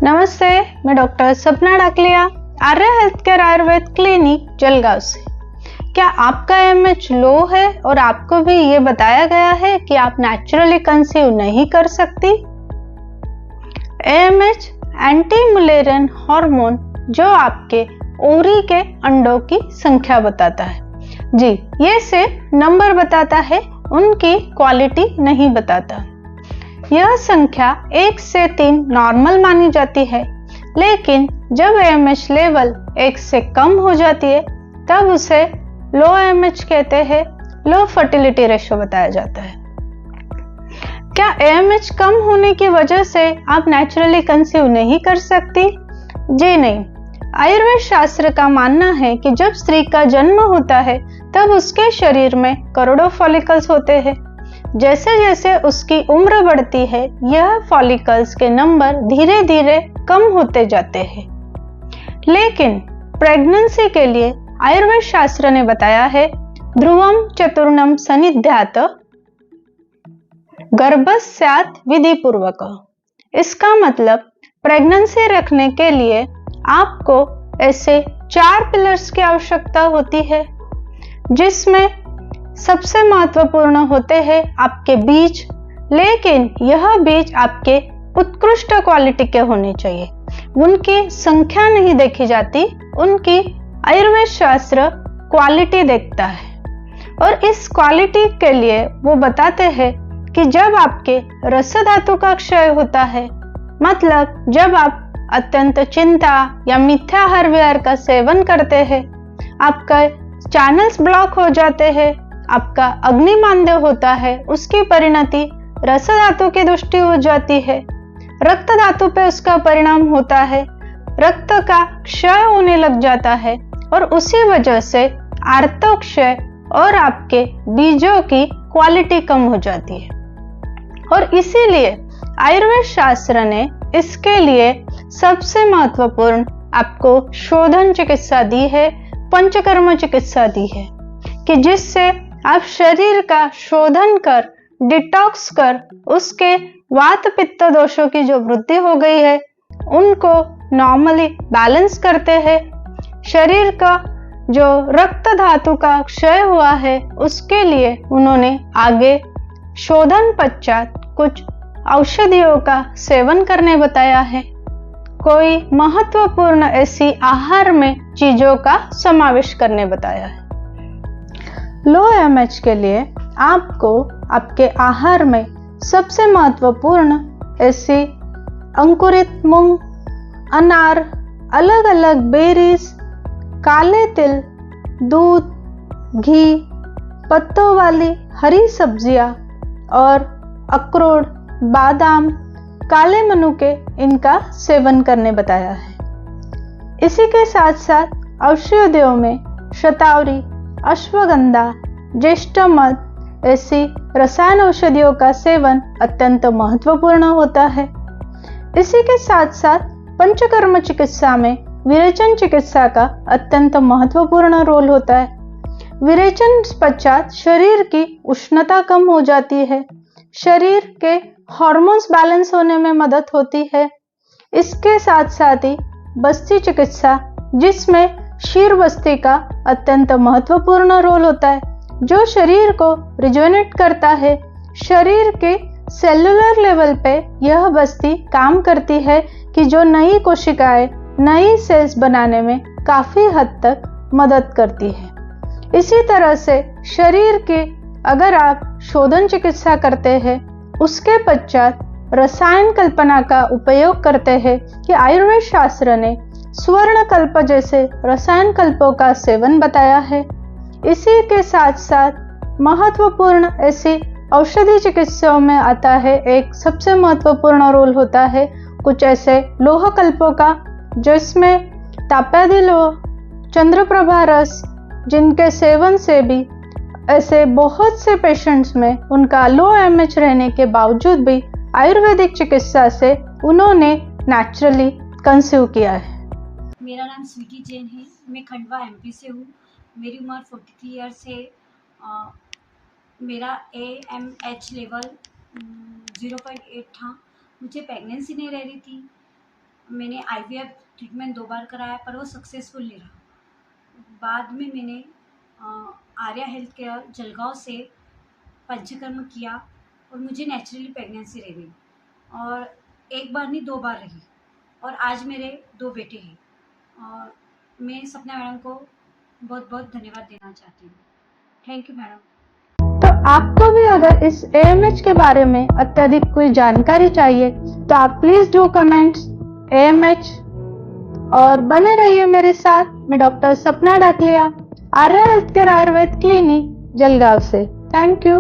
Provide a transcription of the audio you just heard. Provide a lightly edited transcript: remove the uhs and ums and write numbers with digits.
नमस्ते, मैं doctor Sapna Dakliya, Arya health care Ayurveda clinic Jalgaon से। क्या आपका एमएच लो है और आपको भी ये बताया गया है कि आप नेचुरली कंसीव नहीं कर सकती? एएमएच एंटी मुलेरियन हार्मोन जो आपके ओरी के अंडों की संख्या बताता है। जी, ये सिर्फ नंबर बताता है, उनकी क्वालिटी नहीं बताता। यह संख्या 1 से 3 नॉर्मल मानी जाती है, लेकिन जब एएमएच लेवल 1 से कम हो जाती है तब उसे लो एएमएच कहते हैं, लो फर्टिलिटी रेशो बताया जाता है। क्या एएमएच कम होने की वजह से आप नेचुरली कंसीव नहीं कर सकती? जी नहीं। आयुर्वेद शास्त्र का मानना है कि जब स्त्री का जन्म होता है तब उसके शरीर में करोड़ों फॉलिकल्स होते हैं। जैसे जैसे उसकी उम्र बढ़ती है, यह फॉलिकल्स के नंबर धीरे धीरे कम होते जाते हैं। लेकिन प्रेगनेंसी के लिए आयुर्वेद शास्त्र ने बताया है, ध्रुवम चतुर्णम सनिध्यात गर्भस्यात् विधि पूर्वक। इसका मतलब प्रेगनेंसी रखने के लिए आपको ऐसे 4 पिलर्स की आवश्यकता होती है, जिसमें सबसे महत्वपूर्ण होते हैं आपके बीज। लेकिन यह बीज आपके उत्कृष्ट क्वालिटी के होने चाहिए। उनकी संख्या नहीं देखी जाती, उनकी आयुर्वेद शास्त्र क्वालिटी देखता है। और इस क्वालिटी के लिए वो बताते हैं कि जब आपके रस धातु का क्षय होता है, मतलब जब आप अत्यंत चिंता या मिथ्याहार विहार का सेवन करते हैं, आपका चैनल्स ब्लॉक हो जाते हैं, आपका अग्निमांद्य होता है, उसकी परिणति रस धातु की दृष्टि हो जाती है, रक्त धातु पे उसका परिणाम होता है, रक्त का क्षय होने लग जाता है और उसी वजह से आर्तक्षय और आपके बीजों की क्वालिटी कम हो जाती है। और इसीलिए आयुर्वेद शास्त्र ने इसके लिए सबसे महत्वपूर्ण आपको शोधन चिकित्सा दी है, पंचकर्म चिकित्सा दी है, कि जिससे आप शरीर का शोधन कर, डिटॉक्स कर, उसके वात पित्त दोषों की जो वृद्धि हो गई है उनको नॉर्मली बैलेंस करते हैं। शरीर का जो रक्त धातु का क्षय हुआ है उसके लिए उन्होंने आगे शोधन पश्चात कुछ औषधियों का सेवन करने बताया है। कोई महत्वपूर्ण ऐसी आहार में चीजों का समावेश करने बताया है। लो एमएच के लिए आपको आपके आहार में सबसे महत्वपूर्ण ऐसी अंकुरित मूंग, अनार, अलग अलग बेरीज, काले तिल, दूध, घी, पत्तों वाली हरी सब्जियां और अखरोट, बादाम, काले मनुके, इनका सेवन करने बताया है। इसी के साथ साथ औषधियों में शतावरी, अश्वगंधा, ज्येष्ठमध ऐसी रसायन औषधियों का सेवन अत्यंत महत्वपूर्ण होता है। इसी के साथ साथ पंचकर्म चिकित्सा में विरेचन चिकित्सा का अत्यंत महत्वपूर्ण रोल होता है। विरेचन पश्चात शरीर की उष्णता कम हो जाती है, शरीर के हार्मोन्स बैलेंस होने में मदद होती है। इसके साथ साथ ही बस्ती चिकित्सा, जिसमें क्षीर बस्ती का अत्यंत महत्वपूर्ण रोल होता है, जो शरीर को रिजुवेनेट करता है। शरीर के सेलुलर लेवल पे यह बस्ती काम करती है कि जो नई कोशिकाएं, नई सेल्स बनाने में काफी हद तक मदद करती है। इसी तरह से शरीर के अगर आप शोधन चिकित्सा करते हैं, उसके पश्चात रसायन कल्पना का उपयोग करते हैं कि आयुर्वेद शास्त्र ने स्वर्ण कल्प जैसे रसायन कल्पों का सेवन बताया है। इसी के साथ साथ महत्वपूर्ण ऐसी औषधि चिकित्साओं में आता है, एक सबसे महत्वपूर्ण रोल होता है कुछ ऐसे लोह कल्पों का, जिसमें ताप्यादि लोह, चंद्रप्रभा रस, जिनके सेवन से भी ऐसे बहुत से पेशेंट्स में उनका लो एमएच रहने के बावजूद भी आयुर्वेदिक चिकित्सा से उन्होंने नेचुरली कंसीव किया है। मेरा नाम स्वीटी जैन है, मैं खंडवा एमपी से हूँ। मेरी उम्र 43 ईयर्स है। मेरा एएमएच लेवल 0.8 था। मुझे प्रेगनेंसी नहीं रह रही थी। मैंने IVF ट्रीटमेंट 2 बार कराया पर वो सक्सेसफुल नहीं रहा। बाद में मैंने आर्या हेल्थ केयर जलगांव से पंचकर्म किया और मुझे नेचुरली प्रेगनेंसी रह गई और एक बार नहीं 2 बार रही और आज मेरे 2 बेटे हैं। और मैं सपना मैडम को बहुत बहुत धन्यवाद देना चाहती हूँ। Thank you madam. तो आपको भी अगर इस AMH के बारे में अत्यधिक कोई जानकारी चाहिए तो आप प्लीज डू कमेंट्स AMH और बने रहिए मेरे साथ। मैं doctor Sapna Dakliya, Arya health care Ayurveda clinic Jalgaon से। Thank you.